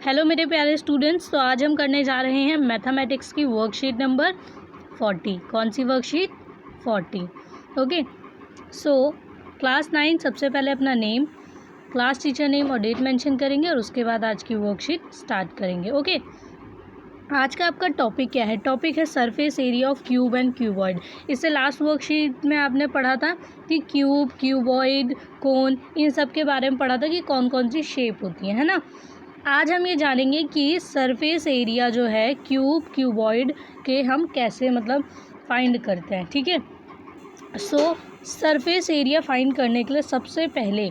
Hello मेरे प्यारे students, तो आज हम करने जा रहे हैं मैथमेटिक्स की वर्कशीट नंबर 40। कौन सी वर्कशीट? 40। ओके। सो क्लास 9 सबसे पहले अपना नेम, क्लास टीचर नेम और डेट मेंशन करेंगे और उसके बाद आज की वर्कशीट स्टार्ट करेंगे। ओके। आज का आपका टॉपिक क्या है? टॉपिक है surface area of cube and cuboid. इससे लास्ट वर्कशीट में आपने पढ़ा था कि क्यूब, क्यूबॉइड, कोन, इन सब के बारे में पढ़ा था कि कौन कौन सी शेप होती है ना। आज हम ये जानेंगे कि सरफेस एरिया जो है क्यूब, क्यूबॉइड के हम कैसे फाइंड करते हैं। ठीक है। सो सरफेस एरिया फाइंड करने के लिए सबसे पहले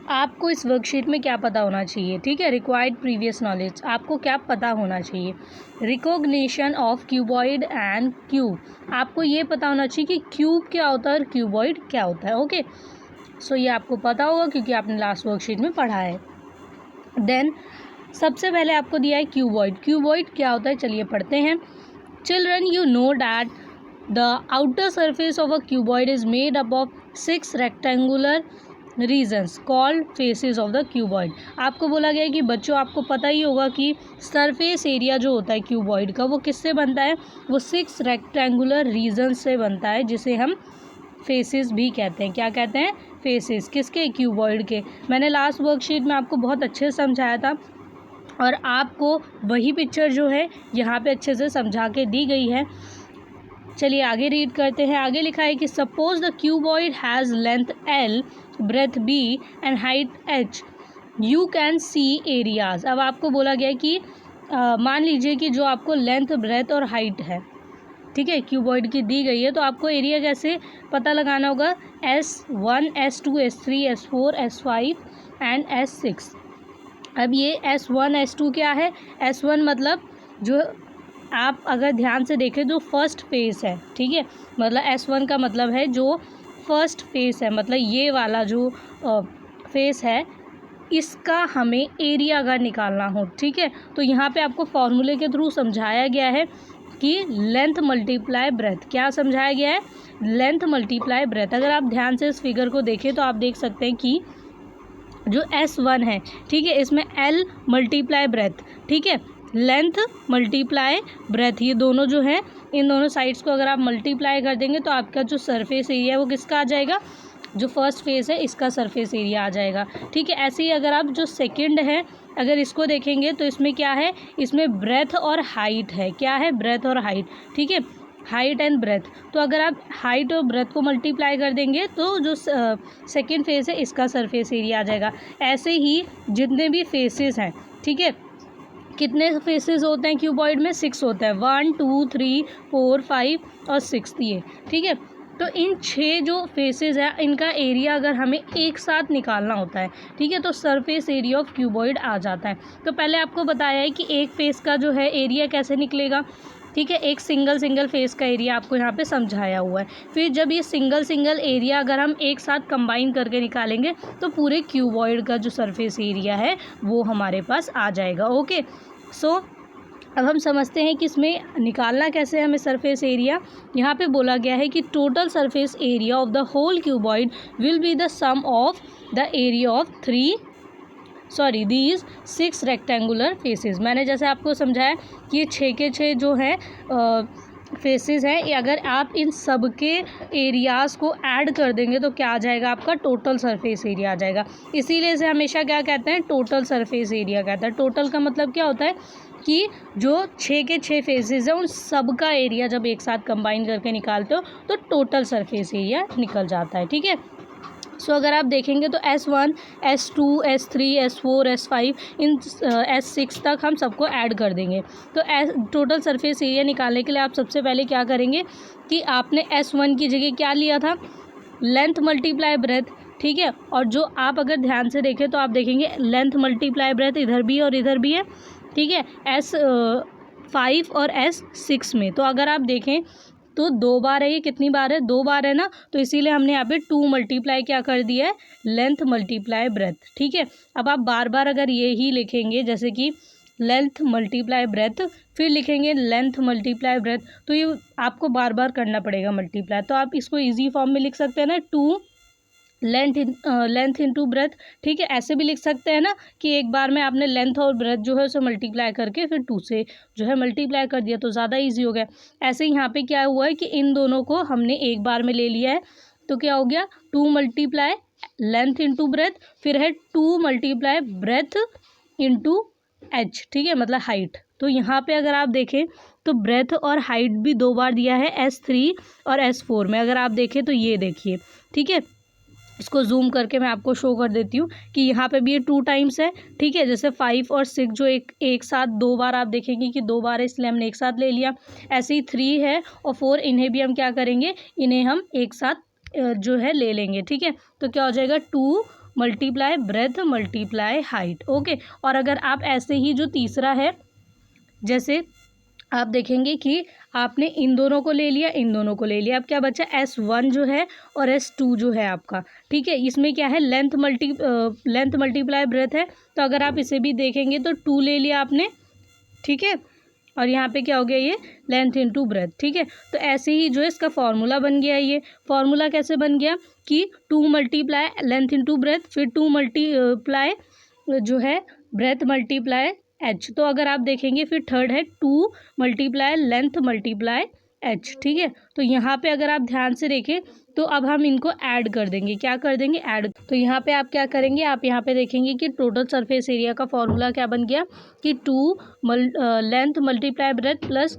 आपको इस वर्कशीट में क्या पता होना चाहिए? ठीक है, रिक्वायर्ड प्रीवियस नॉलेज आपको क्या पता होना चाहिए? Recognition of cuboid and cube, आपको ये पता होना चाहिए कि क्यूब क्या होता है और क्यूबॉइड क्या होता है। ओके। सो ये आपको पता होगा क्योंकि आपने लास्ट वर्कशीट में पढ़ा है। देन सबसे पहले आपको दिया है क्यूबॉइड। क्यूबॉइड क्या होता है चलिए पढ़ते हैं। Children, you know that the outer surface of a cuboid is made up of 6 rectangular regions called faces of the cuboid. आपको बोला गया है कि बच्चों आपको पता ही होगा कि सरफेस एरिया जो होता है क्यूबॉइड का वो किससे बनता है? वो 6 रेक्टेंगुलर रीजन्स से बनता है, जिसे हम फेसेस भी कहते हैं। क्या कहते हैं? फेसेस। किसके? क्यूबॉइड के। मैंने लास्ट वर्कशीट में आपको बहुत अच्छे से समझाया था और आपको वही पिक्चर जो है यहाँ पे अच्छे से समझा के दी गई है। चलिए आगे रीड करते हैं। आगे लिखा है कि suppose the cuboid has length L, breadth B and height H, you can see areas. अब आपको बोला गया है कि मान लीजिए कि जो आपको लेंथ, ब्रेथ और हाइट है, ठीक है, क्यूबॉइड की दी गई है, तो आपको एरिया कैसे पता लगाना होगा? S1, S2, S3, S4, S5 and S6। अब ये S1, S2 क्या है? S1 मतलब जो आप अगर ध्यान से देखें जो फर्स्ट फेस है, ठीक है, मतलब S1 का मतलब है जो फर्स्ट फेस है, मतलब ये वाला जो फेस है इसका हमें एरिया अगर निकालना हो, ठीक है, तो यहाँ पे आपको फॉर्मूले के थ्रू समझाया गया है कि लेंथ मल्टीप्लाई ब्रेथ। क्या समझाया गया है? Length multiply breath. अगर आप ध्यान से इस फिगर को देखें तो आप देख सकते हैं कि जो S1 है, ठीक है, इसमें L मल्टीप्लाई ब्रेथ, ठीक है, लेंथ मल्टीप्लाई ब्रेथ, ये दोनों जो है इन दोनों साइड्स को अगर आप मल्टीप्लाई कर देंगे तो आपका जो सरफेस एरिया है वो किसका आ जाएगा? जो फर्स्ट फेस है इसका सरफेस एरिया आ जाएगा। ठीक है। ऐसे ही अगर आप जो सेकंड है अगर इसको देखेंगे तो इसमें क्या है? इसमें ब्रेथ और हाइट है। क्या है? ब्रेथ और हाइट। ठीक है, हाइट एंड ब्रेथ। तो अगर आप हाइट और ब्रेथ को मल्टीप्लाई कर देंगे तो जो सेकेंड फेस है इसका सरफेस एरिया आ जाएगा। ऐसे ही जितने भी फेसेस हैं, ठीक है, कितने फेसेस होते हैं क्यूबॉइड में? 6 होते हैं। 1, 2, 3, 4, 5 और 6 ये, ठीक है। तो इन 6 जो फेसेस है इनका एरिया अगर हमें एक साथ निकालना होता है, ठीक है, तो सरफेस एरिया ऑफ क्यूबॉइड आ जाता है। तो पहले आपको बताया है कि एक फेस का जो है एरिया कैसे निकलेगा, ठीक है, एक सिंगल फेस का एरिया आपको यहाँ पे समझाया हुआ है। फिर जब ये सिंगल एरिया अगर हम एक साथ कंबाइन करके निकालेंगे तो पूरे क्यूबॉइड का जो सरफेस एरिया है वो हमारे पास आ जाएगा। ओके। सो अब हम समझते हैं कि इसमें निकालना कैसे है हमें सरफेस एरिया। यहाँ पे बोला गया है कि total surface area of the whole cuboid will be the sum of the area of these 6 rectangular faces. मैंने जैसे आपको समझाया कि ये 6 के 6 जो हैं फेसेस हैं, ये अगर आप इन सब के एरियाज़ को ऐड कर देंगे तो क्या आ जाएगा? आपका टोटल सरफेस एरिया आ जाएगा। इसीलिए इसे हमेशा क्या कहते हैं? टोटल सरफेस एरिया कहते हैं। टोटल का मतलब क्या होता है कि जो 6 के 6 फेसेस हैं उन सब का एरिया जब एक साथ कंबाइन करके निकालते हो तो टोटल सरफेस एरिया निकल जाता है। ठीक है। सो अगर आप देखेंगे तो S1, S2, S3, S4, S5 इन S6 तक हम सबको ऐड कर देंगे। तो टोटल सरफेस एरिया निकालने के लिए आप सबसे पहले क्या करेंगे कि आपने S1 की जगह क्या लिया था? लेंथ मल्टीप्लाई ब्रेथ, ठीक है। और जो आप अगर ध्यान से देखें तो आप देखेंगे लेंथ मल्टीप्लाई ब्रेथ इधर भी है और इधर भी है, ठीक है, S5 और S6 में। तो अगर आप देखें तो 2 बार है, ये कितनी बार है? 2 बार है ना, तो इसीलिए हमने यहाँ पे 2 मल्टीप्लाई क्या कर दिया है? Length multiply breath. ठीक है। अब आप बार बार अगर ये ही लिखेंगे जैसे कि लेंथ मल्टीप्लाई ब्रेथ, फिर लिखेंगे लेंथ मल्टीप्लाई ब्रेथ, तो ये आपको बार बार करना पड़ेगा मल्टीप्लाई। तो आप इसको इजी फॉर्म में लिख सकते हैं ना, 2 लेंथ इंटू ब्रेथ, ठीक है। ऐसे भी लिख सकते हैं ना कि एक बार में आपने लेंथ और ब्रेथ जो है उसे मल्टीप्लाई करके फिर 2 से जो है मल्टीप्लाई कर दिया तो ज़्यादा इजी हो गया। ऐसे ही यहाँ पे क्या हुआ है कि इन दोनों को हमने एक बार में ले लिया है, तो क्या हो गया 2 मल्टीप्लाई लेंथ इंटू ब्रेथ, फिर है 2 मल्टीप्लाई ब्रेथ इंटू एच, ठीक है, मतलब हाइट। तो यहाँ पे अगर आप देखें तो ब्रेथ और हाइट भी 2 बार दिया है S3 और S4 में। अगर आप देखें तो ये देखिए, ठीक है, इसको जूम करके मैं आपको शो कर देती हूँ कि यहाँ पे भी ये 2 टाइम्स है, ठीक है। जैसे 5 और 6 जो एक साथ 2 बार आप देखेंगे कि 2 बार है, इसलिए हमने एक साथ ले लिया। ऐसे ही 3 है और 4, इन्हें भी हम क्या करेंगे, इन्हें हम एक साथ जो है ले लेंगे, ठीक है। तो क्या हो जाएगा 2 multiply breath multiply height, okay. और अगर आप ऐसे ही जो तीसरा है, जैसे आप देखेंगे कि आपने इन दोनों को ले लिया, इन दोनों को ले लिया, अब क्या बचा S1 जो है और S2 जो है आपका, ठीक है। इसमें क्या है लेंथ मल्टीप्लाई ब्रेथ है, तो अगर आप इसे भी देखेंगे तो 2 ले लिया आपने, ठीक है। और यहाँ पे क्या हो गया, ये लेंथ इंटू ब्रेथ, ठीक है। तो ऐसे ही जो है इसका फॉर्मूला बन गया। ये फॉर्मूला कैसे बन गया कि 2 मल्टीप्लाई लेंथ इंटू ब्रेथ, फिर 2 मल्टीप्लाई जो है ब्रेथ मल्टीप्लाई एच। तो अगर आप देखेंगे फिर थर्ड है 2 मल्टीप्लाई लेंथ मल्टीप्लाई एच, ठीक है। तो यहाँ पे अगर आप ध्यान से देखें तो अब हम इनको ऐड कर देंगे, क्या कर देंगे, ऐड। तो यहाँ पे आप क्या करेंगे, आप यहाँ पे देखेंगे कि टोटल सरफेस एरिया का फॉर्मूला क्या बन गया कि 2 length multiply breath plus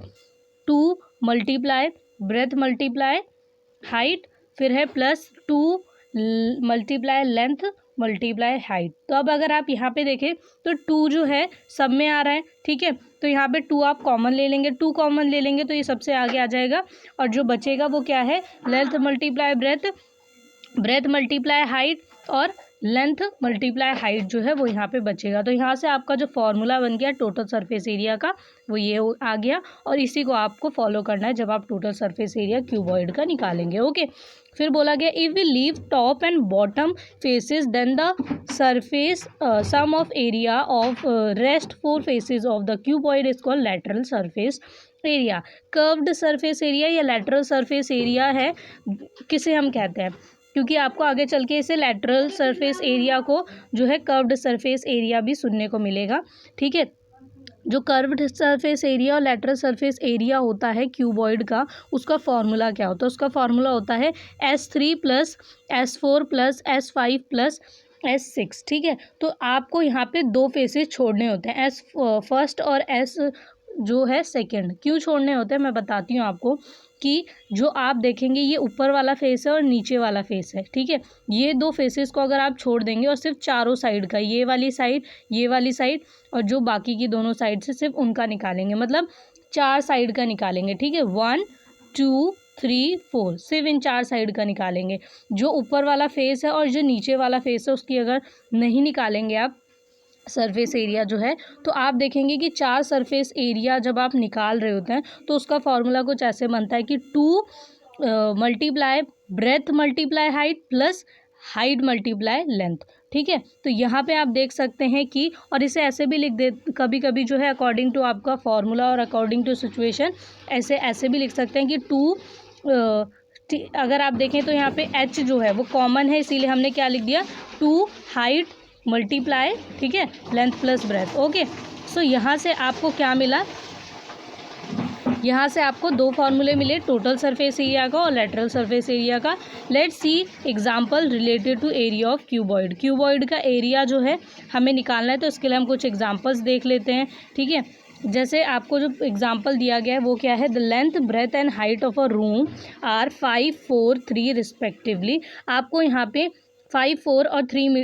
2 multiply breath multiply height, फिर है plus 2 multiply length multiply height. तो अब अगर आप यहाँ पे देखें तो 2 जो है सब में आ रहा है, ठीक है। तो यहाँ पे 2 आप कॉमन ले लेंगे, 2 कॉमन ले लेंगे तो ये सबसे आगे आ जाएगा, और जो बचेगा वो क्या है length multiply breath multiply height और लेंथ मल्टीप्लाई हाइट जो है वो यहाँ पे बचेगा। तो यहाँ से आपका जो फॉर्मूला बन गया टोटल सरफेस एरिया का वो ये आ गया, और इसी को आपको फॉलो करना है जब आप टोटल सरफेस एरिया क्यूबॉइड का निकालेंगे, ओके। फिर बोला गया if we leave top and bottom faces then the surface sum of area of rest 4 faces of the cuboid is called lateral surface area. Curved surface area या lateral surface area है, किसे हम कहते हैं, क्योंकि आपको आगे चल के इसे लैटरल सरफेस एरिया को जो है कर्व्ड सरफेस एरिया भी सुनने को मिलेगा, ठीक है। जो कर्व्ड सरफेस एरिया और लैटरल सरफेस एरिया होता है क्यूबॉइड का, उसका फॉर्मूला क्या होता है, उसका फॉर्मूला होता है S3 plus S4 plus S5 plus S6, ठीक है। तो आपको यहाँ पे 2 फेसेस छोड़ने होते हैं, S फर्स्ट और S जो है सेकंड। क्यों छोड़ने होते हैं मैं बताती हूँ आपको कि जो आप देखेंगे ये ऊपर वाला फेस है और नीचे वाला फेस है, ठीक है। ये 2 फेसेस को अगर आप छोड़ देंगे और सिर्फ चारों साइड का, ये वाली साइड और जो बाकी की दोनों साइड से सिर्फ उनका निकालेंगे, मतलब 4 साइड का निकालेंगे, ठीक है। 1 2 3 4 सिर्फ इन 4 साइड का निकालेंगे। जो ऊपर वाला फेस है और जो नीचे वाला फेस है उसकी अगर नहीं निकालेंगे आप सरफेस एरिया जो है, तो आप देखेंगे कि 4 सरफेस एरिया जब आप निकाल रहे होते हैं तो उसका फॉर्मूला कुछ ऐसे बनता है कि 2 multiply breath multiply height plus height multiply length, ठीक है। तो यहाँ पे आप देख सकते हैं कि, और इसे ऐसे भी लिख दे कभी कभी जो है अकॉर्डिंग टू आपका फॉर्मूला और अकॉर्डिंग टू सिचुएशन ऐसे भी लिख सकते हैं कि 2 अगर आप देखें तो यहाँ पे H जो है वो कॉमन है, इसीलिए हमने क्या लिख दिया 2 हाइट मल्टीप्लाई, ठीक है, लेंथ प्लस ब्रेथ, ओके। सो यहाँ से आपको क्या मिला, यहाँ से आपको 2 फॉर्मूले मिले, टोटल सरफेस एरिया का और लेटरल सरफेस एरिया का। Let's see example related to area of cuboid. Cuboid का एरिया जो है हमें निकालना है, तो इसके लिए हम कुछ एग्जांपल्स देख लेते हैं, ठीक है। जैसे आपको जो एग्जांपल दिया गया है वो क्या है, the length breadth and height of a room are 5 4 3 respectively. आपको यहाँ पे 5 4 और 3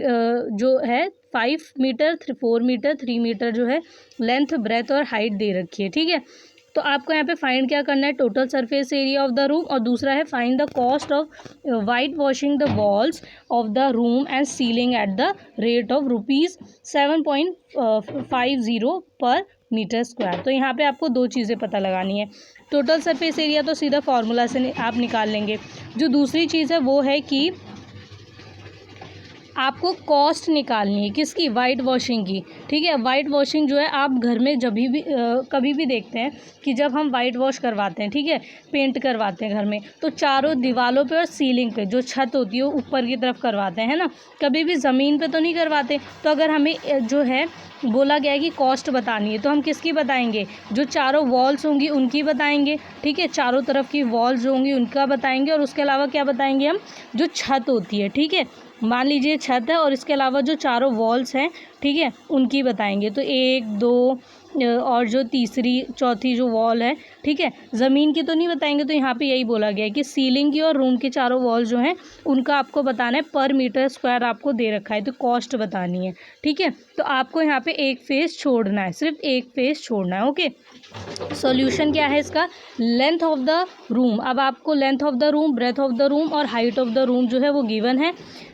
जो है 5 मीटर 4 मीटर 3 मीटर जो है लेंथ ब्रेथ और हाइट दे रखी है, ठीक है। तो आपको यहाँ पे फाइंड क्या करना है, total surface area of the room, और दूसरा है find the cost of white washing the walls of the room and ceiling at the rate of ₹7.50 पर मीटर स्क्वायर। तो यहाँ पे आपको 2 चीज़ें पता लगानी है। टोटल सरफेस एरिया तो सीधा फार्मूला से आप निकाल लेंगे। जो दूसरी चीज़ है वो है कि आपको कॉस्ट निकालनी है किसकी, वाइट वॉशिंग की। ठीक है, वाइट वॉशिंग जो है आप घर में जब भी कभी भी देखते हैं कि जब हम वाइट वॉश करवाते हैं, ठीक है, पेंट करवाते हैं घर में, तो चारों दीवारों पे और सीलिंग पे जो छत होती है वो ऊपर की तरफ करवाते हैं, है ना, कभी भी ज़मीन पे तो नहीं करवाते। तो अगर हमें जो है बोला गया है कि कॉस्ट बतानी है, तो हम किसकी बताएंगे, जो चारों वॉल्स होंगी उनकी बताएंगे। ठीक है, चारों तरफ की वॉल्स जो होंगी उनका बताएंगे, और उसके अलावा क्या बताएंगे हम, जो छत होती है, ठीक है, मान लीजिए छत है और इसके अलावा जो चारों वॉल्स हैं, ठीक है, उनकी बताएंगे। तो 1 2 और जो तीसरी चौथी जो वॉल है, ठीक है, ज़मीन की तो नहीं बताएंगे। तो यहाँ पे यही बोला गया है कि सीलिंग की और रूम की चारों वॉल जो हैं उनका आपको बताना है, पर मीटर स्क्वायर आपको दे रखा है, तो कॉस्ट बतानी है। ठीक है, तो आपको यहाँ पे एक फेस छोड़ना है, सिर्फ एक फेस छोड़ना है। ओके, सॉल्यूशन क्या है इसका, लेंथ ऑफ द रूम। अब आपको length of the room, breadth of the room और हाइट ऑफ द रूम जो है वो गिवन है।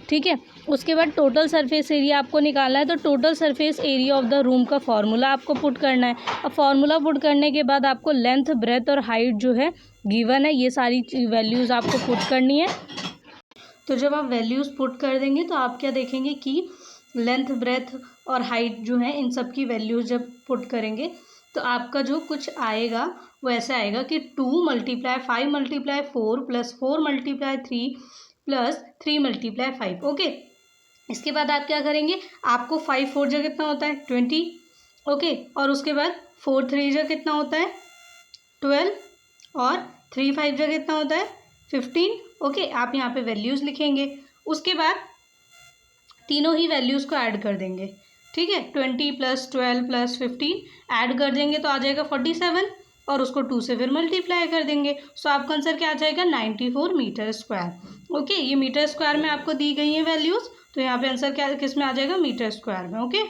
ठीक है, उसके बाद टोटल सरफेस एरिया आपको निकालना है। तो total surface area of the room का फॉर्मूला आपको पुट करना है। अब फॉर्मूला पुट करने के बाद आपको लेंथ, ब्रेथ और हाइट जो है गिवन है, ये सारी वैल्यूज़ आपको पुट करनी है। तो जब आप वैल्यूज़ पुट कर देंगे तो आप क्या देखेंगे कि लेंथ, ब्रेथ और हाइट जो है इन सब की वैल्यूज़ जब पुट करेंगे तो आपका जो कुछ आएगा वो ऐसा आएगा कि 2 × 5 × 4 + 4 × 3 + 3 × 5। ओके, इसके बाद आप क्या करेंगे, आपको 5 4 जा कितना होता है 20। ओके, और उसके बाद 4 3 जा कितना होता है 12 और 3 5 जा कितना होता है 15। ओके, आप यहाँ पे वैल्यूज़ लिखेंगे, उसके बाद तीनों ही वैल्यूज़ को ऐड कर देंगे। ठीक है, 20 + 12 + 15 ऐड कर देंगे तो आ जाएगा 47, और उसको 2 से फिर मल्टीप्लाई कर देंगे। सो आपका आंसर क्या आ जाएगा 94 मीटर स्क्वायर। ओके, ये मीटर स्क्वायर में आपको दी गई हैं वैल्यूज़, तो यहाँ पे आंसर क्या किस में आ जाएगा, मीटर स्क्वायर में। ओके,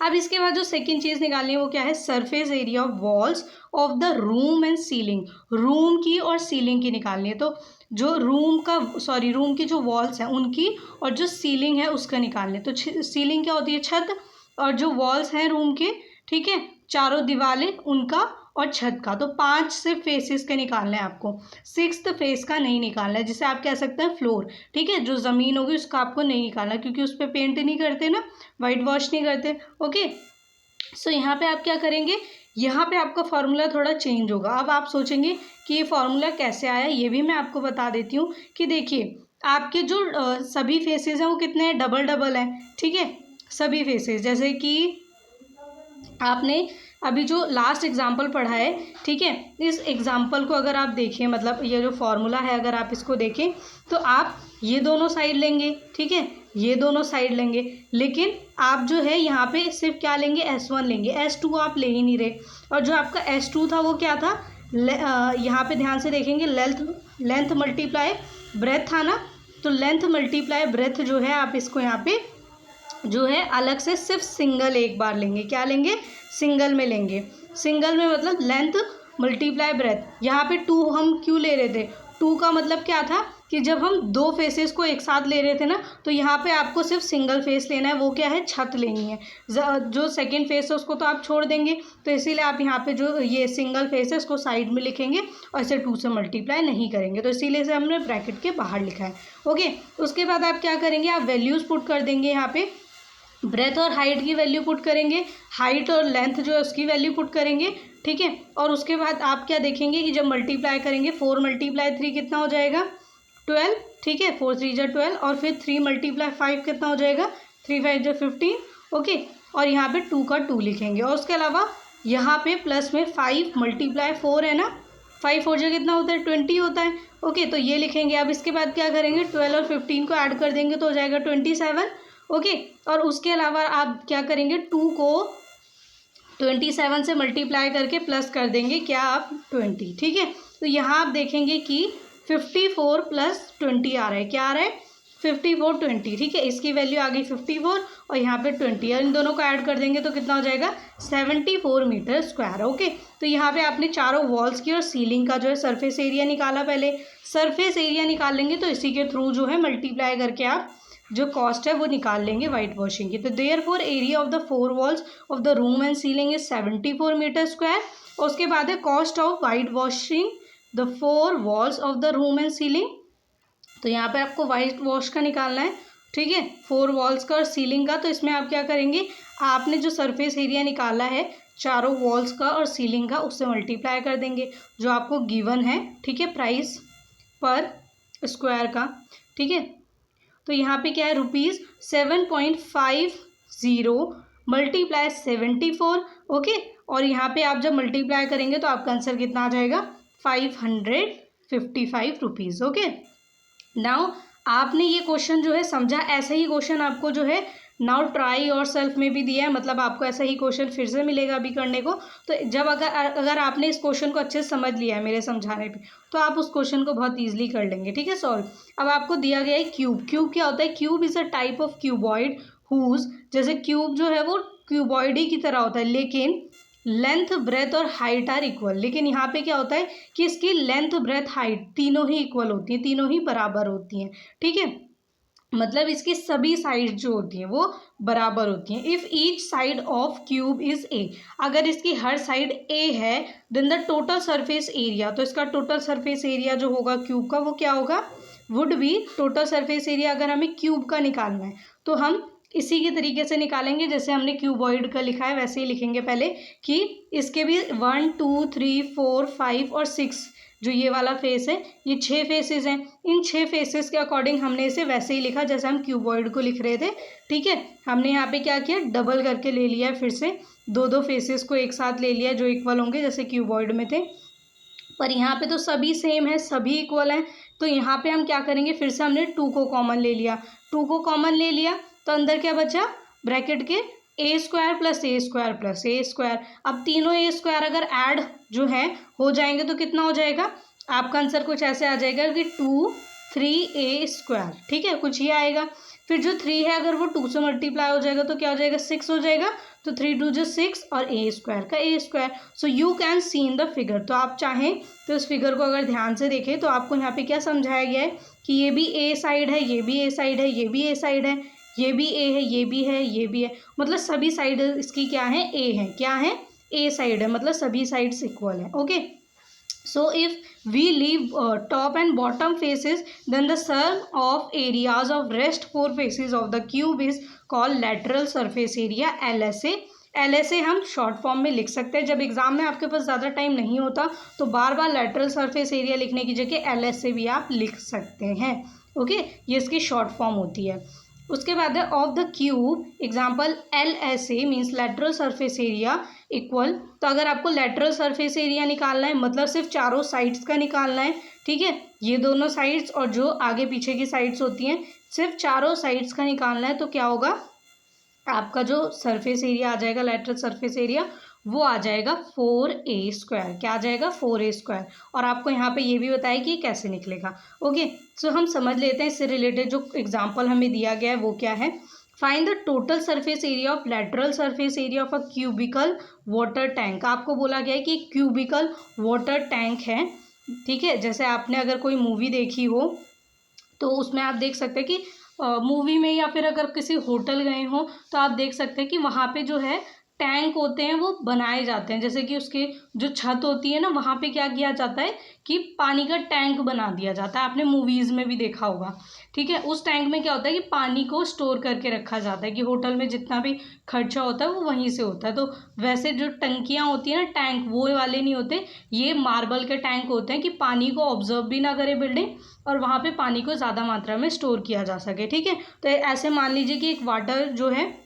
अब इसके बाद जो सेकंड चीज़ निकालनी है वो क्या है, surface area of walls of the room and ceiling. Room की और सीलिंग की निकालनी है। तो जो रूम की जो वॉल्स हैं उनकी और जो सीलिंग है उसका निकालना है। तो सीलिंग क्या होती है, छत, और जो वॉल्स हैं रूम के, ठीक है, चारों दीवारें उनका और छत का। तो 5 से फेसेस के निकालना है आपको, 6th फेस का नहीं निकालना है, जिसे आप कह सकते हैं फ्लोर। ठीक है, जो ज़मीन होगी उसका आपको नहीं निकालना, क्योंकि उस पर पेंट नहीं करते ना, वाइट वॉश नहीं करते। ओके, सो यहाँ पे आप क्या करेंगे, यहाँ पे आपका फॉर्मूला थोड़ा चेंज होगा। अब आप सोचेंगे कि ये फॉर्मूला कैसे आया, ये भी मैं आपको बता देती हूँ कि देखिए आपके जो सभी फेसेस हैं वो कितने हैं, डबल डबल हैं। ठीक है, सभी फेसेस, जैसे कि आपने अभी जो लास्ट एग्जाम्पल पढ़ा है, ठीक है, इस एग्जाम्पल को अगर आप देखें, मतलब ये जो फॉर्मूला है अगर आप इसको देखें तो आप ये दोनों साइड लेंगे, ठीक है, ये दोनों साइड लेंगे, लेकिन आप जो है यहाँ पे सिर्फ क्या लेंगे, S1 लेंगे, S2 आप ले ही नहीं रहे। और जो आपका S2 था वो क्या था, यहाँ पे ध्यान से देखेंगे, लेंथ मल्टीप्लाई ब्रेथ था ना, तो लेंथ मल्टीप्लाई ब्रेथ जो है आप इसको यहाँ पे जो है अलग से सिर्फ सिंगल एक बार लेंगे। क्या लेंगे, सिंगल में लेंगे। सिंगल में मतलब लेंथ मल्टीप्लाई ब्रेथ। यहाँ पे 2 हम क्यों ले रहे थे, 2 का मतलब क्या था कि जब हम 2 फेसेस को एक साथ ले रहे थे ना, तो यहाँ पे आपको सिर्फ सिंगल फेस लेना है, वो क्या है, छत लेनी है। जो सेकंड फेस है उसको तो आप छोड़ देंगे, तो इसीलिए आप यहाँ पे जो ये सिंगल फेस है इसको साइड में लिखेंगे और इसे 2 से मल्टीप्लाई नहीं करेंगे, तो इसीलिए इसे हमने ब्रैकेट के बाहर लिखा है। ओके, उसके बाद आप क्या करेंगे, आप वैल्यूज़ पुट कर देंगे, यहाँ पे ब्रेथ और हाइट की वैल्यू पुट करेंगे, हाइट और लेंथ जो है उसकी वैल्यू पुट करेंगे। ठीक है, और उसके बाद आप क्या देखेंगे कि जब मल्टीप्लाई करेंगे 4 × 3 कितना हो जाएगा 12। ठीक है, 4 3 जा 12, और फिर 3 × 5 कितना हो जाएगा 3 5 जा 15। ओके, और यहाँ पे 2 का 2 लिखेंगे, और उसके अलावा यहाँ पे प्लस में 5 × 4 है ना, 5 4 जा कितना होता है 20 होता है। ओके, तो ये लिखेंगे। अब इसके बाद क्या करेंगे, 12 और 15 को ऐड कर देंगे तो हो जाएगा 27। ओके, और उसके अलावा आप क्या करेंगे, 2 को 27 से मल्टीप्लाई करके प्लस कर देंगे, क्या आप 20। ठीक है, तो यहाँ आप देखेंगे कि 54 + 20 आ रहा है, क्या आ रहा है 54 20। ठीक है, इसकी वैल्यू आ गई 54 और यहाँ पे 20, और इन दोनों को ऐड कर देंगे तो कितना हो जाएगा 74 मीटर स्क्वायर। ओके, तो यहाँ पे आपने चारों वॉल्स की और सीलिंग का जो है सरफेस एरिया निकाला। पहले सरफेस एरिया निकाल लेंगे तो इसी के थ्रू जो है मल्टीप्लाई करके आप जो कॉस्ट है वो निकाल लेंगे वाइट वॉशिंग की। तो therefore area of the 4 walls of the room and ceiling is 74 metre square. और उसके बाद है cost of white washing the 4 walls of the room and ceiling. तो यहाँ पे आपको वाइट वॉश का निकालना है, ठीक है, 4 वॉल्स का और सीलिंग का। तो इसमें आप क्या करेंगे, आपने जो सरफेस एरिया निकाला है चारों वॉल्स का और सीलिंग का, उससे मल्टीप्लाई कर देंगे जो आपको गिवन है, ठीक है, प्राइस पर स्क्वायर का। ठीक है, तो यहाँ पे क्या है, ₹7.50 मल्टीप्लाई 74। ओके, और यहाँ पे आप जब मल्टीप्लाई करेंगे तो आपका आंसर कितना आ जाएगा, ₹555। ओके, नाउ आपने ये क्वेश्चन जो है समझा, ऐसा ही क्वेश्चन आपको जो है नाउ ट्राई योर सेल्फ में भी दिया है, मतलब आपको ऐसा ही क्वेश्चन फिर से मिलेगा अभी करने को। तो जब अगर आपने इस क्वेश्चन को अच्छे से समझ लिया है मेरे समझाने पे, तो आप उस क्वेश्चन को बहुत ईजिली कर लेंगे। ठीक है, सॉल्व। अब आपको दिया गया है क्यूब। क्यूब क्या होता है, cube is a type of cuboid whose, जैसे क्यूब जो है वो क्यूबॉइड ही की तरह होता है, लेकिन लेंथ ब्रेथ और हाइट आर इक्वल। लेकिन यहाँ पे क्या होता है कि इसकी लेंथ ब्रेथ हाइट तीनों ही इक्वल होती हैं, तीनों ही बराबर होती हैं। ठीक है, मतलब इसकी सभी साइड जो होती हैं वो बराबर होती हैं। If each side of cube is a, अगर इसकी हर साइड ए है, then the total surface area, तो इसका टोटल सरफेस एरिया जो होगा क्यूब का वो क्या होगा, would be, total surface area अगर हमें क्यूब का निकालना है तो हम इसी के तरीके से निकालेंगे जैसे हमने क्यूबॉइड का लिखा है, वैसे ही लिखेंगे पहले कि इसके भी 1 2 3 4 5 और 6 जो ये वाला फेस है, ये 6 फेसेस हैं। इन 6 फेसेस के अकॉर्डिंग हमने इसे वैसे ही लिखा जैसे हम क्यूबॉइड को लिख रहे थे। ठीक है, हमने यहाँ पे क्या किया, डबल करके ले लिया, फिर से दो फेसेस को एक साथ ले लिया जो इक्वल होंगे जैसे क्यूबॉइड में थे। पर यहाँ पे तो सभी सेम है, सभी इक्वल हैं, तो यहाँ पे हम क्या करेंगे, फिर से हमने 2 को कॉमन ले लिया। 2 को कॉमन ले लिया तो अंदर क्या बचा, ब्रैकेट के ए स्क्वायर प्लस ए स्क्वायर प्लस ए स्क्वायर। अब तीनों ए स्क्वायर अगर ऐड जो है हो जाएंगे तो कितना हो जाएगा, आपका आंसर कुछ ऐसे आ जाएगा कि 2 3 ए स्क्वायर। ठीक है, कुछ ये आएगा। फिर जो 3 है अगर वो 2 से मल्टीप्लाई हो जाएगा तो क्या हो जाएगा, 6 हो जाएगा। तो 3 2 जो 6 और ए स्क्वायर का a square. So you can see in the figure, तो आप चाहें तो इस फिगर को अगर ध्यान से देखें तो आपको यहाँ पे क्या समझाया गया है कि ये भी ए साइड है, ये भी ए साइड है, ये भी ए साइड है, ये भी ए है, ये भी है, ये भी है, मतलब सभी साइड इसकी क्या है, ए है, क्या है, ए साइड है, मतलब सभी साइड्स इक्वल है। Okay, so if we leave top and bottom faces, then the sum of areas of rest 4 faces of the cube is called lateral surface area, LSA। LSA हम शॉर्ट फॉर्म में लिख सकते हैं, जब exam में आपके पास ज़्यादा टाइम नहीं होता तो बार बार लेटरल सरफेस एरिया लिखने की जगह LSA भी आप लिख सकते हैं। ओके, ये इसकी शॉर्ट फॉर्म होती है। उसके बाद है of the cube, example LSA means lateral surface area equal. तो अगर आपको लेटरल सरफेस एरिया निकालना है, मतलब सिर्फ चारों साइड्स का निकालना है। ठीक है, ये दोनों साइड्स और जो आगे पीछे की साइड्स होती हैं, सिर्फ चारों साइड्स का निकालना है, तो क्या होगा, आपका जो सरफेस एरिया आ जाएगा, लेटरल सरफेस एरिया, वो आ जाएगा 4a स्क्वायर। क्या आ जाएगा, 4a स्क्वायर। और आपको यहाँ पे ये भी बताया कि कैसे निकलेगा। ओके, सो हम समझ लेते हैं इससे रिलेटेड जो एग्जाम्पल हमें दिया गया है वो क्या है। Find the total surface area of lateral surface area of a cubical water tank. आपको बोला गया है कि क्यूबिकल वाटर टैंक है। ठीक है, जैसे आपने अगर कोई मूवी देखी हो तो उसमें आप देख सकते हैं कि मूवी में या फिर अगर किसी होटल गए हो तो आप देख सकते हैं कि वहाँ पे जो है टैंक होते हैं वो बनाए जाते हैं, जैसे कि उसके जो छत होती है ना, वहाँ पे क्या किया जाता है कि पानी का टैंक बना दिया जाता है। आपने मूवीज़ में भी देखा होगा। ठीक है, उस टैंक में क्या होता है कि पानी को स्टोर करके रखा जाता है, कि होटल में जितना भी खर्चा होता है वो वहीं से होता है। तो वैसे जो टंकियाँ होती हैं ना, टैंक वो वाले नहीं होते, ये मार्बल के टैंक होते हैं कि पानी को ऑब्जर्व भी ना करे बिल्डिंग और वहाँ पे पानी को ज़्यादा मात्रा में स्टोर किया जा सके। ठीक है, तो ऐसे मान लीजिए कि एक वाटर जो है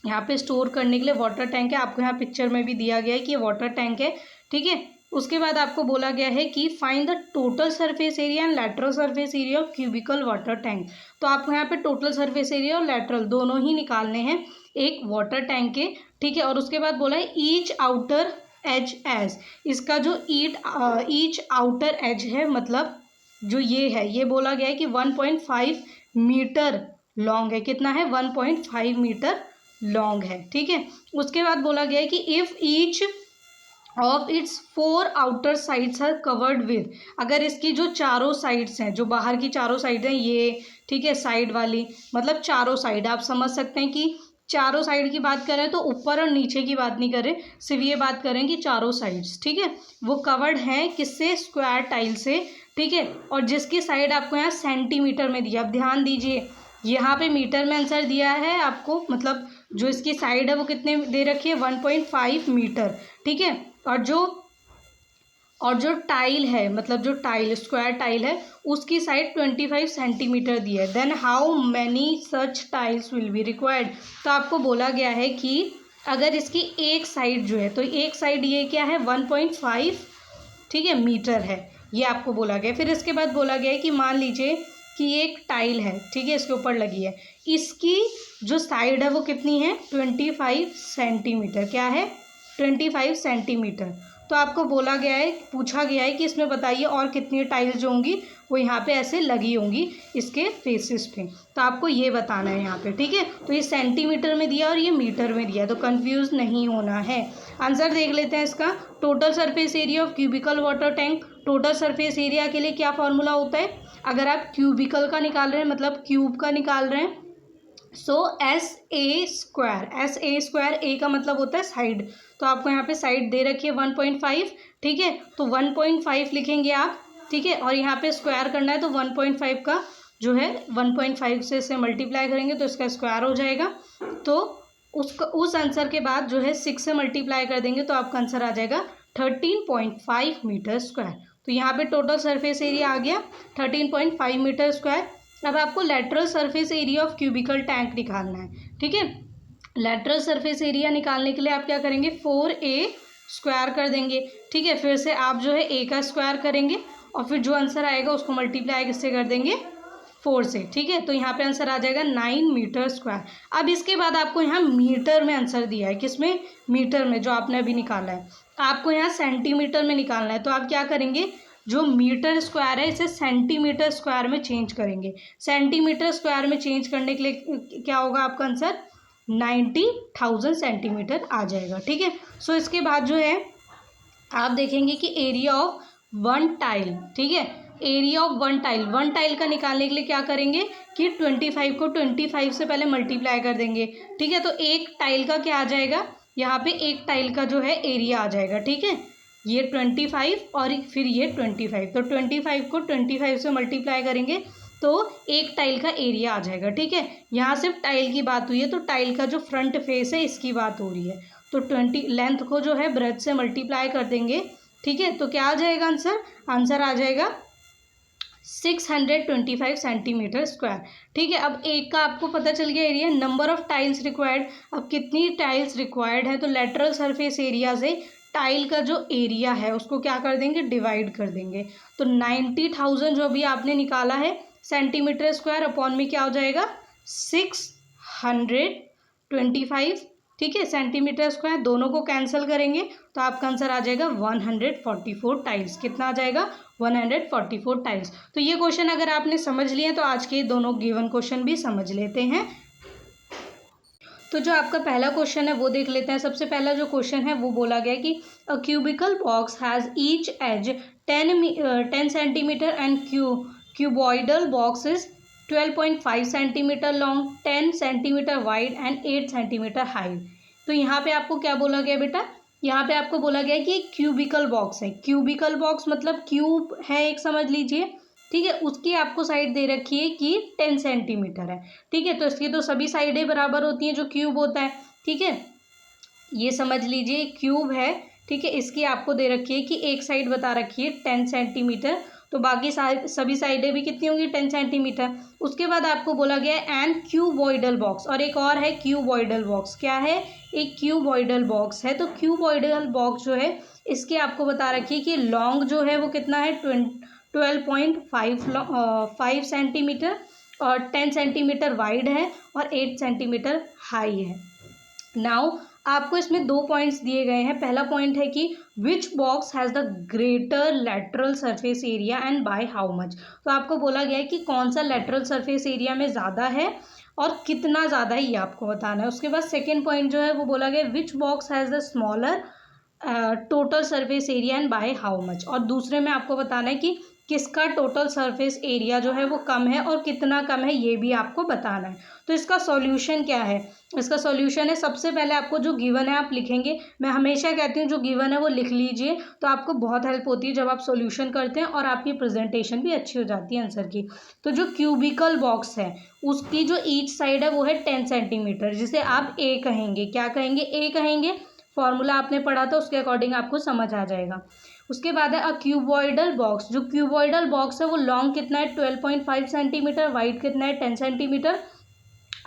यहाँ पे स्टोर करने के लिए वाटर टैंक है, आपको यहाँ पिक्चर में भी दिया गया है कि ये वाटर टैंक है। ठीक है, उसके बाद आपको बोला गया है कि find the total surface area and lateral surface area of cubicle water tank. तो आपको यहाँ पे टोटल सरफेस एरिया और लेटरल दोनों ही निकालने हैं एक वाटर टैंक के। ठीक है, और उसके बाद बोला है ईच आउटर एज एज, इसका जो ईच आउटर एज है, मतलब जो ये है, ये बोला गया है कि 1.5 मीटर लॉन्ग है। कितना है, 1.5 मीटर लॉन्ग है। ठीक है, उसके बाद बोला गया है कि if each of its 4 outer sides are covered with, अगर इसकी जो चारों साइड्स हैं, जो बाहर की चारों साइड हैं ये, ठीक है, साइड वाली, मतलब चारों साइड आप समझ सकते हैं कि चारों साइड की बात करें तो ऊपर और नीचे की बात नहीं करें, सिर्फ ये बात करें कि चारों साइड्स, ठीक है, वो कवर्ड हैं किससे, स्क्वायर टाइल से। ठीक है, और जिसकी साइड आपको यहाँ सेंटीमीटर में दिया। अब ध्यान दीजिए, यहाँ पे मीटर में आंसर दिया है आपको, मतलब जो इसकी साइड है वो कितने दे रखी है, 1.5 मीटर, ठीक है। और जो टाइल है, मतलब जो टाइल स्क्वायर टाइल है उसकी साइड 25 सेंटीमीटर दी है। Then how many such tiles will be required. तो आपको बोला गया है कि अगर इसकी एक साइड जो है, तो एक साइड ये क्या है 1.5, ठीक है, मीटर है, ये आपको बोला गया। फिर इसके बाद बोला गया है कि मान लीजिए कि एक टाइल है, ठीक है, इसके ऊपर लगी है, इसकी जो साइड है वो कितनी है 25 सेंटीमीटर, क्या है 25 सेंटीमीटर। तो आपको बोला गया है, पूछा गया है कि इसमें बताइए और कितनी टाइल्स जो होंगी वो यहाँ पे ऐसे लगी होंगी इसके फेसेस पे, तो आपको ये बताना है यहाँ पे, ठीक है। तो ये सेंटीमीटर में दिया और ये मीटर में दिया, तो कंफ्यूज नहीं होना है। आंसर देख लेते हैं इसका। Total surface area of cubicle water tank, total surface area के लिए क्या फॉर्मूला होता है, अगर आप क्यूबिकल का निकाल रहे हैं मतलब क्यूब का निकाल रहे हैं, सो एस ए स्क्वायर ए का मतलब होता है साइड, तो आपको यहाँ पे साइड दे रखी है 1.5, ठीक है, तो 1.5 लिखेंगे आप, ठीक है, और यहाँ पे स्क्वायर करना है तो 1.5 का जो है 1.5 से इसे मल्टीप्लाई करेंगे तो इसका स्क्वायर हो जाएगा। तो उस आंसर के बाद जो है 6 से मल्टीप्लाई कर देंगे तो आपका आंसर आ जाएगा 13.5 मीटर स्क्वायर। तो यहाँ पे टोटल सरफेस एरिया आ गया 13.5 मीटर स्क्वायर। अब आपको lateral surface area of cubical tank निकालना है, ठीक है। लेटरल सरफेस एरिया निकालने के लिए आप क्या करेंगे 4a स्क्वायर कर देंगे, ठीक है, फिर से आप जो है a का स्क्वायर करेंगे और फिर जो आंसर आएगा उसको मल्टीप्लाई किससे कर देंगे 4 से, ठीक है। तो यहाँ पे आंसर आ जाएगा 9 मीटर स्क्वायर। अब इसके बाद आपको यहाँ मीटर में आंसर दिया है, किसमें, मीटर में, जो आपने अभी निकाला है। आपको यहाँ सेंटीमीटर में निकालना है, तो आप क्या करेंगे, जो मीटर स्क्वायर है इसे सेंटीमीटर स्क्वायर में चेंज करेंगे। सेंटीमीटर स्क्वायर में चेंज करने के लिए क्या होगा आपका आंसर 90,000 सेंटीमीटर आ जाएगा, ठीक है। सो इसके बाद जो है आप देखेंगे कि एरिया ऑफ वन टाइल, ठीक है, एरिया ऑफ वन टाइल का निकालने के लिए क्या करेंगे कि 25 को 25 से पहले मल्टीप्लाई कर देंगे, ठीक है। तो एक टाइल का क्या आ जाएगा, यहाँ पे एक टाइल का जो है एरिया आ जाएगा, ठीक है, ये 25 और फिर ये 25, तो 25 को 25 से मल्टीप्लाई करेंगे तो एक टाइल का एरिया आ जाएगा, ठीक है। यहाँ सिर्फ टाइल की बात हुई है, तो टाइल का जो फ्रंट फेस है इसकी बात हो रही है, तो 20 लेंथ को जो है ब्रेथ से मल्टीप्लाई कर देंगे, ठीक है। तो क्या आ जाएगा आंसर, आंसर आ जाएगा 625 सेंटीमीटर स्क्वायर, ठीक है। अब एक का आपको पता चल गया area. Number of tiles required, अब कितनी टाइल्स रिक्वायर्ड है, तो लेटरल सरफेस एरिया से टाइल का जो एरिया है उसको क्या कर देंगे, डिवाइड कर देंगे। तो 90,000 जो भी आपने निकाला है सेंटीमीटर स्क्वायर अपॉन में क्या हो जाएगा 625, ठीक है, सेंटीमीटर स्क्वायर, दोनों को कैंसिल करेंगे तो आपका आंसर आ जाएगा 144 टाइल्स। कितना आ जाएगा 144 टाइल्स। तो ये क्वेश्चन अगर आपने समझ लिए तो आज के दोनों गिवन क्वेश्चन भी समझ लेते हैं। तो जो आपका पहला क्वेश्चन है वो देख लेते हैं। सबसे पहला जो क्वेश्चन है वो बोला गया कि a cubical box has each edge 10 centimetre and cuboidal box is 12.5 centimetre long, 10 centimetre wide and 8 centimetre high. तो यहाँ पे आपको क्या बोला गया बेटा, यहाँ पे आपको बोला गया कि एक क्यूबिकल बॉक्स है। क्यूबिकल बॉक्स मतलब क्यूब है एक, समझ लीजिए, ठीक है, उसकी आपको साइड दे रखी है कि 10 सेंटीमीटर है, ठीक है। तो इसकी तो सभी साइडें बराबर होती हैं जो क्यूब होता है, ठीक है, ये समझ लीजिए क्यूब है, ठीक है। इसकी आपको दे रखी है कि एक साइड बता रखी है 10 सेंटीमीटर, तो बाकी सभी साइडें भी कितनी होंगी 10 सेंटीमीटर। उसके बाद आपको बोला गया है एंड क्यूबॉइडल बॉक्स, और एक और है क्यूबॉइडल बॉक्स। क्या है, एक क्यूबॉइडल बॉक्स है। तो क्यूबॉइडल बॉक्स जो है इसकी आपको बता रखी है कि लॉन्ग जो है वो कितना है 12.5 सेंटीमीटर और 10 सेंटीमीटर वाइड है और 8 सेंटीमीटर हाई है। नाउ आपको इसमें 2 पॉइंट्स दिए गए हैं। पहला पॉइंट है कि which box has the greater lateral surface area and by how much. तो आपको बोला गया है कि कौन सा लेटरल सरफेस एरिया में ज़्यादा है और कितना ज़्यादा है ये आपको बताना है। उसके बाद सेकेंड पॉइंट जो है वो बोला गया which box has the smaller total surface area and by how much, और दूसरे में आपको बताना है कि किसका टोटल सरफेस एरिया जो है वो कम है और कितना कम है ये भी आपको बताना है। तो इसका सॉल्यूशन क्या है? इसका सॉल्यूशन है, सबसे पहले आपको जो गिवन है आप लिखेंगे। मैं हमेशा कहती हूँ जो गिवन है वो लिख लीजिए, तो आपको बहुत हेल्प होती है जब आप सॉल्यूशन करते हैं और आपकी प्रेजेंटेशन भी अच्छी हो जाती है आंसर की। तो जो क्यूबिकल बॉक्स है उसकी जो ईच साइड है वो है 10 सेंटीमीटर, जिसे आप ए कहेंगे। क्या कहेंगे? ए कहेंगे। फॉर्मूला आपने पढ़ा था उसके अकॉर्डिंग आपको समझ आ जाएगा। उसके बाद है अ क्यूबॉइडल बॉक्स। जो क्यूबॉइडल बॉक्स है वो लॉन्ग कितना है? 12.5 सेंटीमीटर। वाइड कितना है? 10 सेंटीमीटर।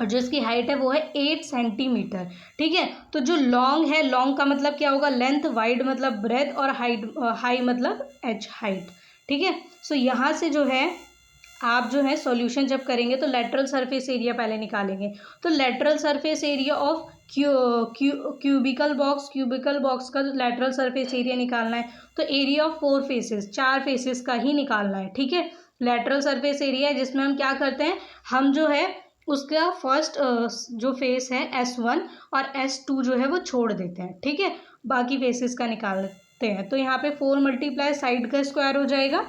और जो इसकी हाइट है वो है 8 सेंटीमीटर। ठीक है, तो जो लॉन्ग है, लॉन्ग का मतलब क्या होगा? लेंथ, वाइड मतलब ब्रेथ, और हाइट, हाई मतलब एच, हाइट। ठीक है, सो यहाँ से जो है आप जो है सॉल्यूशन जब करेंगे तो लेटरल सरफेस एरिया पहले निकालेंगे। तो lateral surface area of cubical box का लेटरल सरफेस एरिया निकालना है। तो एरिया ऑफ 4 फेसेस, 4 फेसेस का ही निकालना है। ठीक है, लेटरल सरफेस एरिया है जिसमें हम क्या करते हैं, हम जो है उसका फर्स्ट जो फेस है S1 और S2 जो है वो छोड़ देते हैं। ठीक है, बाकी फेसेस का निकालते हैं। तो यहाँ पे 4 मल्टीप्लाई साइड का स्क्वायर हो जाएगा,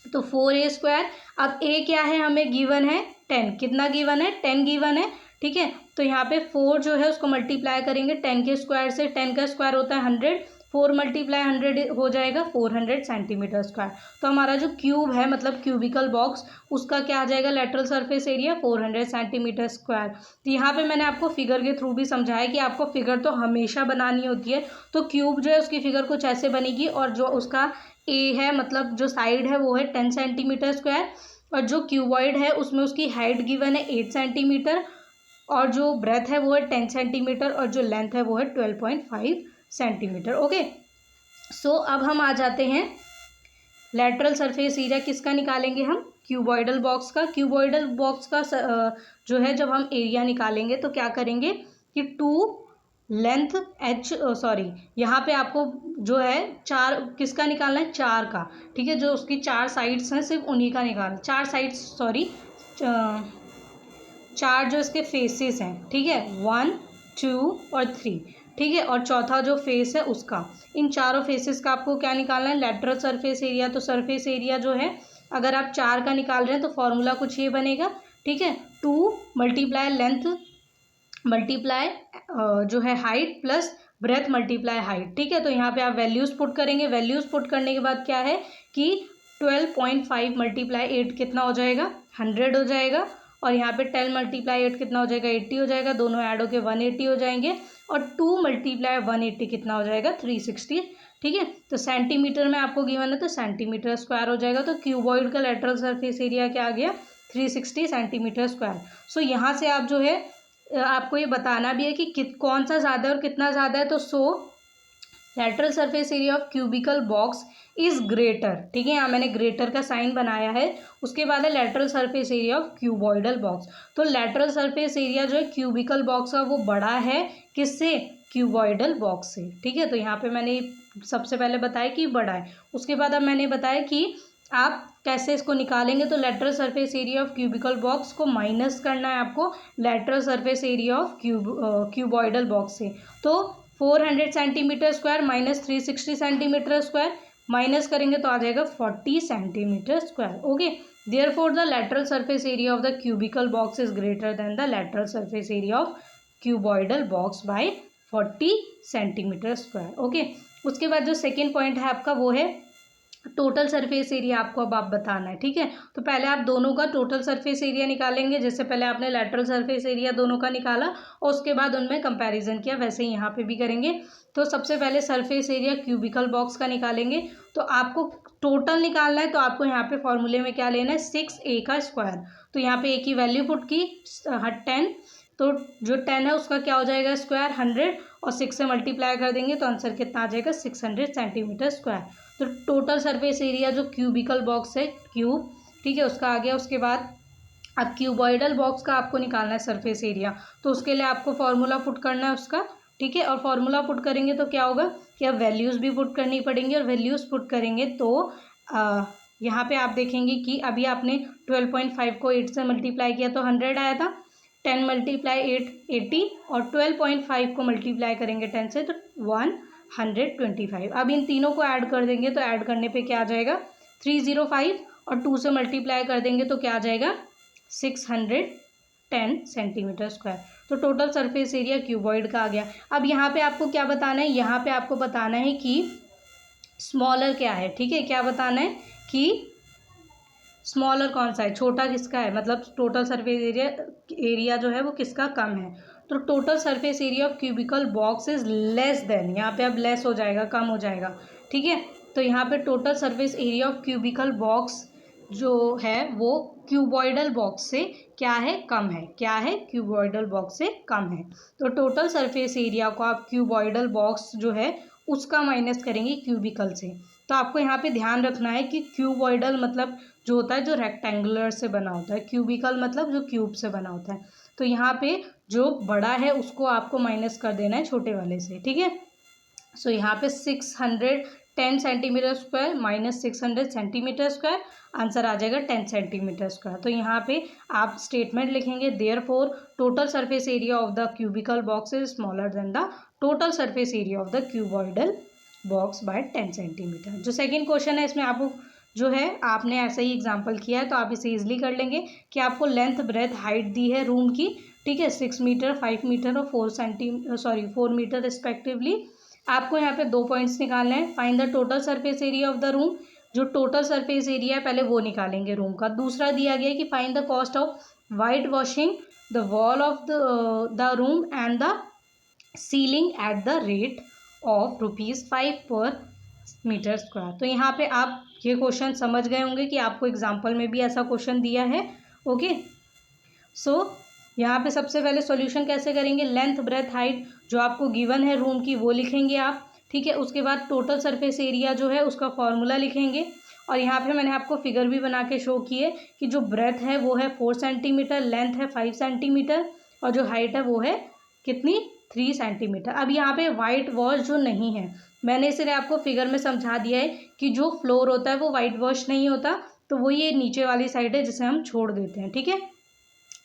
तो 4a स्क्वायर। अब a क्या है? हमें गिवन है 10। कितना गिवन है? 10 गिवन है। ठीक है, तो यहाँ पे 4 जो है उसको मल्टीप्लाई करेंगे 10 के स्क्वायर से। 10 का स्क्वायर होता है 100। 4 मल्टीप्लाई 100 हो जाएगा 400 सेंटीमीटर स्क्वायर। तो हमारा जो क्यूब है मतलब क्यूबिकल बॉक्स, उसका क्या आ जाएगा? Lateral surface area 400 centimetre square. तो यहाँ पे मैंने आपको फिगर के थ्रू भी समझाया कि आपको फिगर तो हमेशा बनानी होती है। तो क्यूब जो है उसकी फिगर कुछ ऐसे बनेगी, और जो उसका ए है मतलब जो साइड है वो है 10 सेंटीमीटर स्क्वायर, और जो क्यूबॉइड है उसमें उसकी हाइट गिवन है 8 सेंटीमीटर, और जो ब्रेथ है वो है 10 सेंटीमीटर, और जो लेंथ है वो है 12.5 सेंटीमीटर। ओके, सो अब हम आ जाते हैं लेटरल सरफेस एरिया किसका निकालेंगे हम? क्यूबॉइडल बॉक्स का। क्यूबॉइडल बॉक्स का जो है जब हम एरिया निकालेंगे तो क्या करेंगे कि 2 लेंथ एच, सॉरी यहाँ पे आपको जो है 4 किसका निकालना है? 4 का। ठीक है, जो उसकी 4 साइड्स हैं सिर्फ उन्हीं का निकालना। 4 साइड्स, सॉरी 4 जो इसके फेसेस हैं। ठीक है, 1, 2 और 3। ठीक है, और चौथा जो फेस है उसका। इन चारों फेसेस का आपको क्या निकालना है? Lateral surface area. तो सरफेस एरिया जो है अगर आप 4 का निकाल रहे हैं तो फॉर्मूला कुछ ये बनेगा। ठीक है, 2 मल्टीप्लाई लेंथ मल्टीप्लाई जो है height plus breadth multiply height. ठीक है, तो यहाँ पे आप वैल्यूज़ पुट करेंगे। वैल्यूज़ पुट करने के बाद क्या है कि 12.5 मल्टीप्लाई 8 कितना हो जाएगा? 100 हो जाएगा। और यहाँ पे 10 मल्टीप्लाई 8 कितना हो जाएगा? 80 हो जाएगा। दोनों ऐड होके 180 हो जाएंगे। और 2 मल्टीप्लाई 180 कितना हो जाएगा? 360। ठीक है, तो सेंटीमीटर में आपको गिवन है तो सेंटीमीटर स्क्वायर हो जाएगा। तो क्यूबॉइड का लेटरल सरफेस एरिया क्या आ गया? 360 सेंटीमीटर स्क्वायर। सो यहाँ से आप जो है आपको ये बताना भी है कि कौन सा ज़्यादा है और कितना ज़्यादा है। तो lateral surface area of cubical box is greater. ठीक है, यहाँ मैंने ग्रेटर का साइन बनाया है। उसके बाद है lateral surface area of cuboidal box. तो लेटरल सरफेस एरिया जो है क्यूबिकल बॉक्स का वो बड़ा है किससे? क्यूबॉइडल बॉक्स से। ठीक है, तो यहाँ पे मैंने सबसे पहले बताया कि बड़ा है। उसके बाद अब मैंने बताया कि आप कैसे इसको निकालेंगे। तो lateral surface area of cubical box को माइनस करना है आपको lateral surface area of cuboidal box से। तो 400 centimetre square minus 360 centimetre square minus करेंगे तो आ जाएगा 40 centimetre square. Okay, therefore the lateral surface area of the cubical box is greater than the lateral surface area of cuboidal box by 40 centimetre square. Okay, उसके बाद जो second point है आपका वो है टोटल सरफेस एरिया। आपको अब आप बताना है। ठीक है, तो पहले आप दोनों का टोटल सरफेस एरिया निकालेंगे। जैसे पहले आपने लेटरल सरफेस एरिया दोनों का निकाला और उसके बाद उनमें कंपैरिजन किया, वैसे ही यहाँ पे भी करेंगे। तो सबसे पहले सरफेस एरिया क्यूबिकल बॉक्स का निकालेंगे। तो आपको टोटल निकालना है तो आपको यहाँ पे फॉर्मूले में क्या लेना है? 6a का स्क्वायर। तो यहाँ पे a की वैल्यू पुट की 10। तो जो 10 है उसका क्या हो जाएगा? स्क्वायर 100, और 6 से मल्टीप्लाई कर देंगे तो आंसर कितना आ जाएगा? 600 सेंटीमीटर स्क्वायर। तो टोटल सरफेस एरिया जो क्यूबिकल बॉक्स है क्यूब, ठीक है, उसका आ गया। उसके बाद अब क्यूबॉइडल बॉक्स का आपको निकालना है सरफेस एरिया। तो उसके लिए आपको फॉर्मूला पुट करना है उसका। ठीक है, और फॉर्मूला पुट करेंगे तो क्या होगा कि अब वैल्यूज़ भी पुट करनी पड़ेंगी, और वैल्यूज़ पुट करेंगे तो यहाँ पे आप देखेंगे कि अभी आपने 12.5 को 8 से मल्टीप्लाई किया तो 100 आया था। 10 मल्टीप्लाई 8 80, और 12.5 को मल्टीप्लाई करेंगे 10 से तो 125। अब इन तीनों को ऐड कर देंगे तो ऐड करने पे क्या आ जाएगा? 305 और 2 से मल्टीप्लाई कर देंगे तो क्या आ जाएगा 610 सेंटीमीटर स्क्वायर। तो टोटल सरफेस एरिया क्यूबॉइड का आ गया। अब यहाँ पे आपको क्या बताना है, यहाँ पे आपको बताना है कि स्मॉलर क्या है। ठीक है, क्या बताना है कि स्मॉलर कौन सा है, छोटा किसका है, मतलब टोटल सरफेस एरिया जो है वो किसका कम है। तो total surface area of cubical box is less than, यहाँ पे अब लेस हो जाएगा, कम हो जाएगा। ठीक है, तो यहाँ पे total surface area of cubical box जो है वो क्यूबॉइडल बॉक्स से क्या है, कम है। क्या है, क्यूबॉइडल बॉक्स से कम है। तो टोटल सरफेस एरिया को आप क्यूबॉइडल बॉक्स जो है उसका माइनस करेंगे क्यूबिकल से। तो आपको यहाँ पे ध्यान रखना है कि क्यूबॉइडल मतलब जो होता है जो रेक्टेंगुलर से बना होता है, क्यूबिकल मतलब जो क्यूब से बना होता है। तो यहाँ पे जो बड़ा है उसको आपको माइनस कर देना है छोटे वाले से। ठीक है, सो यहाँ पे 610 centimetre square minus 600 centimetre square, answer आ जाएगा 10 सेंटीमीटर स्क्वायर। तो यहाँ पे आप स्टेटमेंट लिखेंगे therefore total surface area of the cubical box is smaller than the total surface area of the cuboidal box by 10 centimetre. जो सेकेंड क्वेश्चन है इसमें आपको जो है आपने ऐसा ही एग्जाम्पल किया है तो आप इसे ईजिली कर लेंगे कि आपको लेंथ ब्रेथ हाइट दी है रूम की। ठीक है, 6 मीटर 5 मीटर और 4 मीटर रिस्पेक्टिवली। आपको यहाँ पे 2 पॉइंट्स निकालने हैं। Find the total surface area of the room, जो टोटल सरफेस एरिया है पहले वो निकालेंगे रूम का। दूसरा दिया गया है कि find the cost of white washing the wall of the room and the ceiling at the rate of ₹5 पर मीटर स्क्वायर। तो यहाँ पे आप ये क्वेश्चन समझ गए होंगे कि आपको एग्जाम्पल में भी ऐसा क्वेश्चन दिया है। ओके, सो यहाँ पे सबसे पहले सॉल्यूशन कैसे करेंगे, लेंथ ब्रेथ हाइट जो आपको गिवन है रूम की वो लिखेंगे आप। ठीक है, उसके बाद टोटल सरफेस एरिया जो है उसका फॉर्मूला लिखेंगे। और यहाँ पे मैंने आपको फिगर भी बना के शो किए कि जो ब्रेथ है वो है 4 सेंटीमीटर, लेंथ है 5 सेंटीमीटर और जो हाइट है वो है कितनी 3 सेंटीमीटर। अब यहाँ पे वाइट वॉश जो नहीं है, मैंने इसलिए आपको फिगर में समझा दिया है कि जो फ्लोर होता है वो वाइट वॉश नहीं होता, तो वो ये नीचे वाली साइड है जिसे हम छोड़ देते हैं। ठीक है,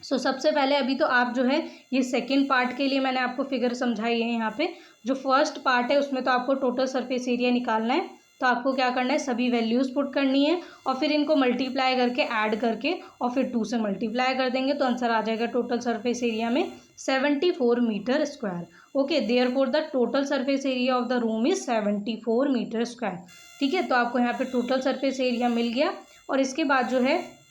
सो सबसे पहले अभी तो आप जो है ये सेकंड पार्ट के लिए मैंने आपको फिगर समझाई है। यहाँ पे जो फर्स्ट पार्ट है उसमें तो आपको टोटल सरफेस एरिया निकालना है। तो आपको क्या करना है, सभी वैल्यूज़ पुट करनी है और फिर इनको मल्टीप्लाई करके ऐड करके और फिर 2 से मल्टीप्लाई कर देंगे तो आंसर आ जाएगा टोटल सरफेस एरिया में 74 metre square. Okay, therefore the total surface area of the room is 74 metre square. ठीक है, तो आपको यहाँ पे टोटल सरफेस एरिया मिल गया। और इसके बाद जो है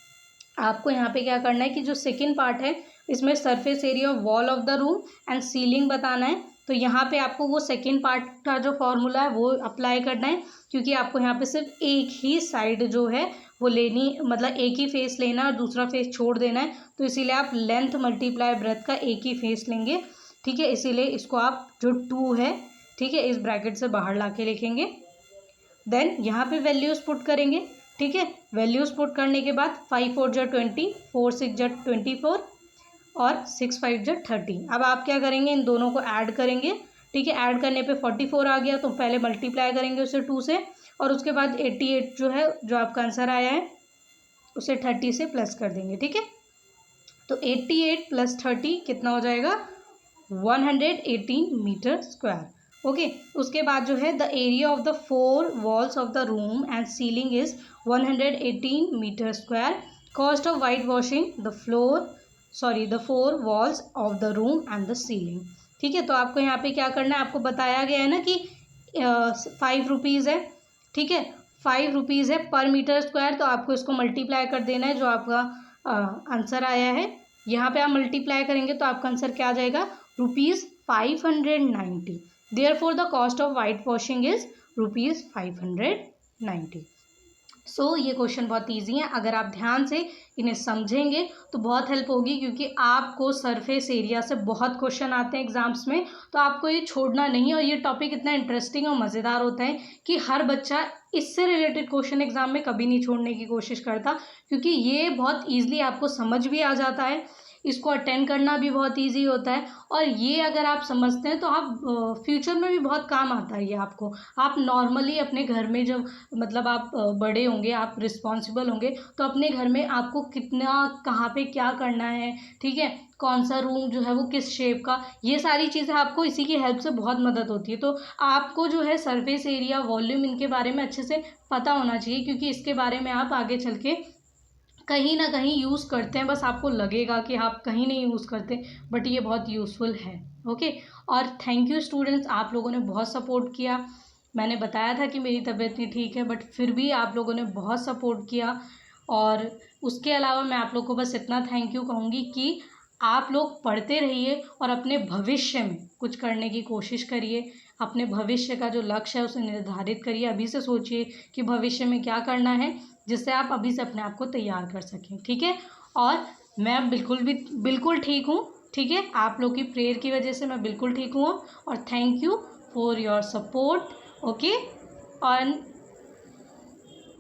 आपको यहाँ पे क्या करना है कि जो सेकंड पार्ट है इसमें surface area of wall of the room and ceiling बताना है। तो यहाँ पे आपको वो सेकंड पार्ट का जो फॉर्मूला है वो अप्लाई करना है, क्योंकि आपको यहाँ पे सिर्फ एक ही साइड जो है वो लेनी, मतलब एक ही फेस लेना और दूसरा फेस छोड़ देना है। तो इसीलिए आप लेंथ मल्टीप्लाई ब्रेथ का एक ही फेस लेंगे। ठीक है, इसीलिए इसको आप जो 2 है, ठीक है, इस ब्रैकेट से बाहर ला के लिखेंगे। देन यहाँ पे वैल्यूज़ पुट करेंगे। ठीक है, वैल्यूज़ पुट करने के बाद 5 4 जा 20, 4 6 जा 24 और 6 5 जा 30। अब आप क्या करेंगे, इन दोनों को ऐड करेंगे। ठीक है, ऐड करने पे 44 आ गया तो पहले मल्टीप्लाई करेंगे उसे 2 से और उसके बाद 88 जो है जो आपका आंसर आया है उसे 30 से प्लस कर देंगे। ठीक है, तो 88 प्लस 30 कितना हो जाएगा 118 मीटर स्क्वायर। ओके, उसके बाद जो है the area of the 4 walls of the room and ceiling is 118 metre square. Cost of white washing the 4 walls of the room and the ceiling. ठीक है, तो आपको यहाँ पे क्या करना है, आपको बताया गया है ना कि 5 रुपीज़ है। ठीक है, 5 रुपीज़ है पर मीटर स्क्वायर, तो आपको इसको मल्टीप्लाई कर देना है जो आपका आंसर आया है। यहाँ पे आप मल्टीप्लाई करेंगे तो आपका आंसर क्या आ जाएगा ₹590। Therefore the cost of white washing is ₹590। सो ये क्वेश्चन बहुत इजी है, अगर आप ध्यान से इन्हें समझेंगे तो बहुत हेल्प होगी, क्योंकि आपको सरफेस एरिया से बहुत क्वेश्चन आते हैं एग्जाम्स में। तो आपको ये छोड़ना नहीं, और ये टॉपिक इतना इंटरेस्टिंग और मज़ेदार होता है कि हर बच्चा इससे रिलेटेड क्वेश्चन एग्जाम में कभी नहीं छोड़ने की कोशिश करता, क्योंकि ये बहुत ईजिली आपको समझ भी आ जाता है। इसको अटेंड करना भी बहुत ईजी होता है। और ये अगर आप समझते हैं तो आप फ्यूचर में भी बहुत काम आता है ये आपको। आप नॉर्मली अपने घर में जब मतलब आप बड़े होंगे, आप रिस्पॉन्सिबल होंगे, तो अपने घर में आपको कितना कहाँ पे क्या करना है, ठीक है, कौन सा रूम जो है वो किस शेप का, ये सारी चीज़ें आपको इसी की हेल्प से बहुत मदद होती है। तो आपको जो है सरफेस एरिया, वॉल्यूम, इनके बारे में अच्छे से पता होना चाहिए, क्योंकि इसके बारे में आप आगे चल के कहीं ना कहीं यूज़ करते हैं। बस आपको लगेगा कि आप कहीं नहीं यूज़ करते, बट ये बहुत यूज़फुल है। ओके। और थैंक यू स्टूडेंट्स, आप लोगों ने बहुत सपोर्ट किया। मैंने बताया था कि मेरी तबीयत नहीं ठीक है, बट फिर भी आप लोगों ने बहुत सपोर्ट किया। और उसके अलावा मैं आप लोग को बस इतना थैंक यू कहूँगी कि आप लोग पढ़ते रहिए और अपने भविष्य में कुछ करने की कोशिश करिए। अपने भविष्य का जो लक्ष्य है उसे निर्धारित करिए। अभी से सोचिए कि भविष्य में क्या करना है, जिससे आप अभी से अपने आप को तैयार कर सकें, ठीक है। और मैं बिल्कुल ठीक हूँ, ठीक है। आप लोग की प्रेयर की वजह से मैं बिल्कुल ठीक हूँ। और thank you for your support. Okay. और